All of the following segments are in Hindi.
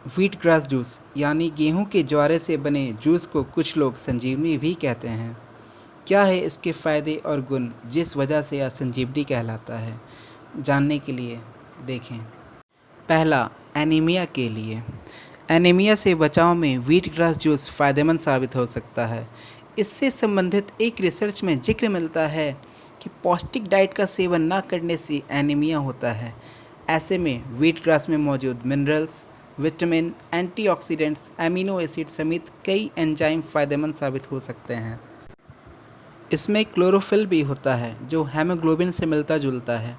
व्हीट ग्रास जूस यानी गेहूं के ज्वारे से बने जूस को कुछ लोग संजीवनी भी कहते हैं। क्या है इसके फ़ायदे और गुण जिस वजह से यह संजीवनी कहलाता है? जानने के लिए देखें। पहला, एनीमिया के लिए। एनीमिया से बचाव में व्हीट ग्रास जूस फ़ायदेमंद साबित हो सकता है। इससे संबंधित एक रिसर्च में जिक्र मिलता है कि पौष्टिक डाइट का सेवन न करने से एनीमिया होता है। ऐसे में व्हीट ग्रास में मौजूद minerals, vitamin, antioxidants, amino acid समेत कई एंजाइम फ़ायदेमंद साबित हो सकते हैं। इसमें क्लोरोफिल भी होता है जो हेमोग्लोबिन से मिलता जुलता है।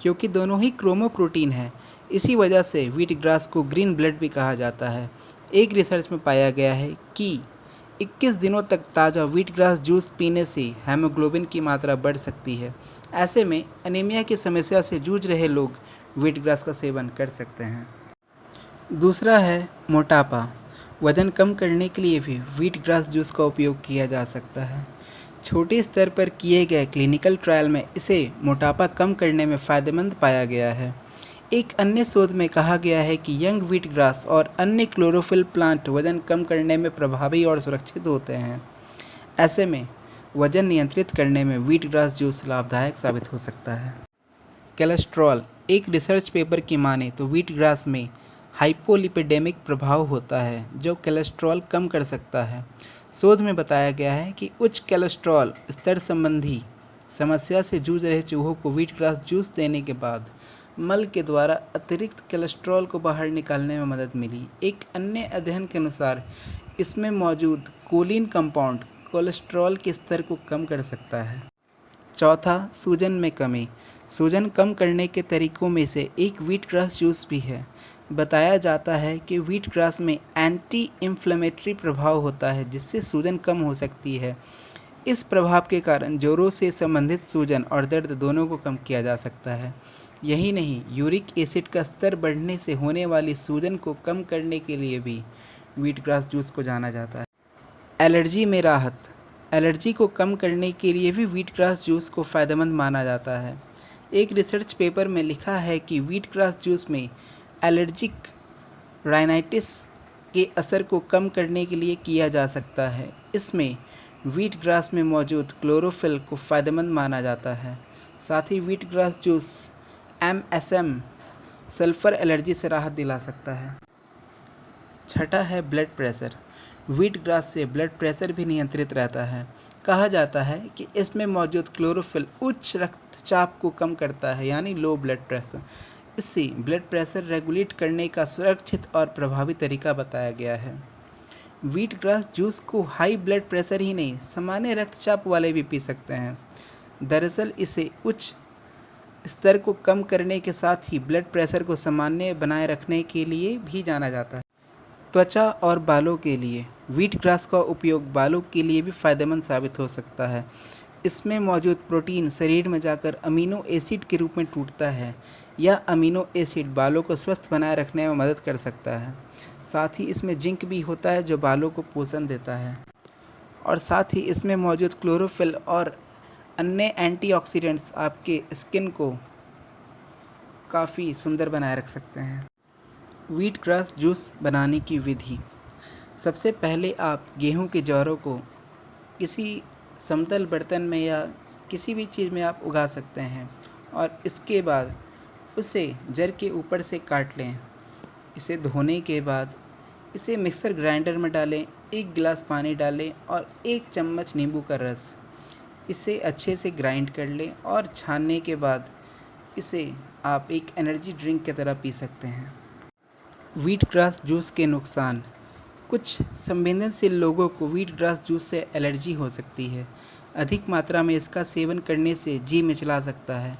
क्योंकि दोनों ही क्रोमोप्रोटीन हैं, इसी वजह से व्हीट ग्रास को ग्रीन ब्लड भी कहा जाता है। एक रिसर्च में पाया गया है कि 21 दिनों तक ताज़ा व्हीट ग्रास जूस पीने से हेमोग्लोबिन की मात्रा बढ़ सकती है। ऐसे में एनीमिया की समस्या से जूझ रहे लोग व्हीट ग्रास का सेवन कर सकते हैं। दूसरा है मोटापा। वज़न कम करने के लिए भी व्हीट ग्रास जूस का उपयोग किया जा सकता है। छोटे स्तर पर किए गए क्लिनिकल ट्रायल में इसे मोटापा कम करने में फ़ायदेमंद पाया गया है। एक अन्य शोध में कहा गया है कि यंग व्हीट ग्रास और अन्य क्लोरोफिल प्लांट वज़न कम करने में प्रभावी और सुरक्षित होते हैं। ऐसे में वज़न नियंत्रित करने में व्हीट ग्रास जूस लाभदायक साबित हो सकता है। कोलेस्ट्रॉल। एक रिसर्च पेपर की माने तो व्हीट ग्रास में हाइपोलिपिडेमिक प्रभाव होता है जो कोलेस्ट्रॉल कम कर सकता है। शोध में बताया गया है कि उच्च कोलेस्ट्रॉल स्तर संबंधी समस्या से जूझ रहे चूहों को व्हीट ग्रास जूस देने के बाद मल के द्वारा अतिरिक्त कोलेस्ट्रॉल को बाहर निकालने में मदद मिली। एक अन्य अध्ययन के अनुसार इसमें मौजूद कोलिन कंपाउंड कोलेस्ट्रॉल के स्तर को कम कर सकता है। चौथा, सूजन में कमी। सूजन कम करने के तरीकों में से एक व्हीट ग्रास जूस भी है। बताया जाता है कि व्हीट ग्रास में एंटी इन्फ्लेमेटरी प्रभाव होता है जिससे सूजन कम हो सकती है। इस प्रभाव के कारण जोड़ों से संबंधित सूजन और दर्द दोनों को कम किया जा सकता है। यही नहीं, यूरिक एसिड का स्तर बढ़ने से होने वाली सूजन को कम करने के लिए भी व्हीट ग्रास जूस को जाना जाता है। एलर्जी में राहत। एलर्जी को कम करने के लिए भी व्हीट ग्रास जूस को फ़ायदेमंद माना जाता है। एक रिसर्च पेपर में लिखा है कि व्हीट ग्रास जूस में एलर्जिक राइनाइटिस के असर को कम करने के लिए किया जा सकता है। इसमें व्हीट ग्रास में मौजूद क्लोरोफिल को फ़ायदेमंद माना जाता है। साथ ही wheat grass juice MSM sulphur allergy से राहत दिला सकता है। छठा है ब्लड प्रेशर। व्हीट ग्रास से ब्लड प्रेशर भी नियंत्रित रहता है। कहा जाता है कि इसमें मौजूद क्लोरोफिल उच्च रक्तचाप को कम करता है यानी लो ब्लड प्रेशर। इससे ब्लड प्रेशर रेगुलेट करने का सुरक्षित और प्रभावी तरीका बताया गया है। व्हीट ग्रास जूस को हाई ब्लड प्रेशर ही नहीं, सामान्य रक्तचाप वाले भी पी सकते हैं। दरअसल इसे उच्च स्तर को कम करने के साथ ही ब्लड प्रेशर को सामान्य बनाए रखने के लिए भी जाना जाता है। त्वचा और बालों के लिए व्हीट ग्रास का उपयोग बालों के लिए भी फ़ायदेमंद साबित हो सकता है। इसमें मौजूद प्रोटीन शरीर में जाकर अमीनो एसिड के रूप में टूटता है। यह अमीनो एसिड बालों को स्वस्थ बनाए रखने में मदद कर सकता है। साथ ही इसमें जिंक भी होता है जो बालों को पोषण देता है। और साथ ही इसमें मौजूद क्लोरोफिल और अन्य एंटीऑक्सीडेंट्स आपके स्किन को काफ़ी सुंदर बनाए रख सकते हैं। व्हीट ग्रास जूस बनाने की विधि। सबसे पहले आप गेहूं के जौरों को किसी समतल बर्तन में या किसी भी चीज़ में आप उगा सकते हैं और इसके बाद उसे जर के ऊपर से काट लें। इसे धोने के बाद इसे मिक्सर ग्राइंडर में डालें, 1 गिलास पानी डालें और 1 चम्मच नींबू का रस। इसे अच्छे से ग्राइंड कर लें और छानने के बाद इसे आप एक एनर्जी ड्रिंक की तरह पी सकते हैं। व्हीट ग्रास जूस के नुकसान। कुछ संवेदनशील लोगों को व्हीट ग्रास जूस से एलर्जी हो सकती है। अधिक मात्रा में इसका सेवन करने से जी मिचला सकता है।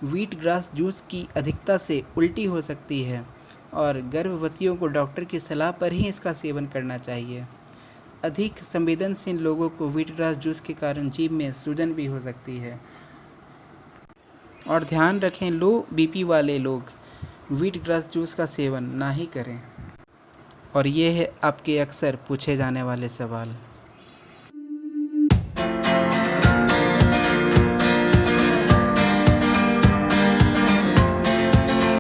व्हीट ग्रास जूस की अधिकता से उल्टी हो सकती है और गर्भवतियों को डॉक्टर की सलाह पर ही इसका सेवन करना चाहिए। अधिक संवेदनशील लोगों को व्हीट ग्रास जूस के कारण जीभ में सूजन भी हो सकती है। और ध्यान रखें, लो बीपी वाले लोग व्हीट ग्रास जूस का सेवन ना ही करें। और ये है आपके अक्सर पूछे जाने वाले सवाल।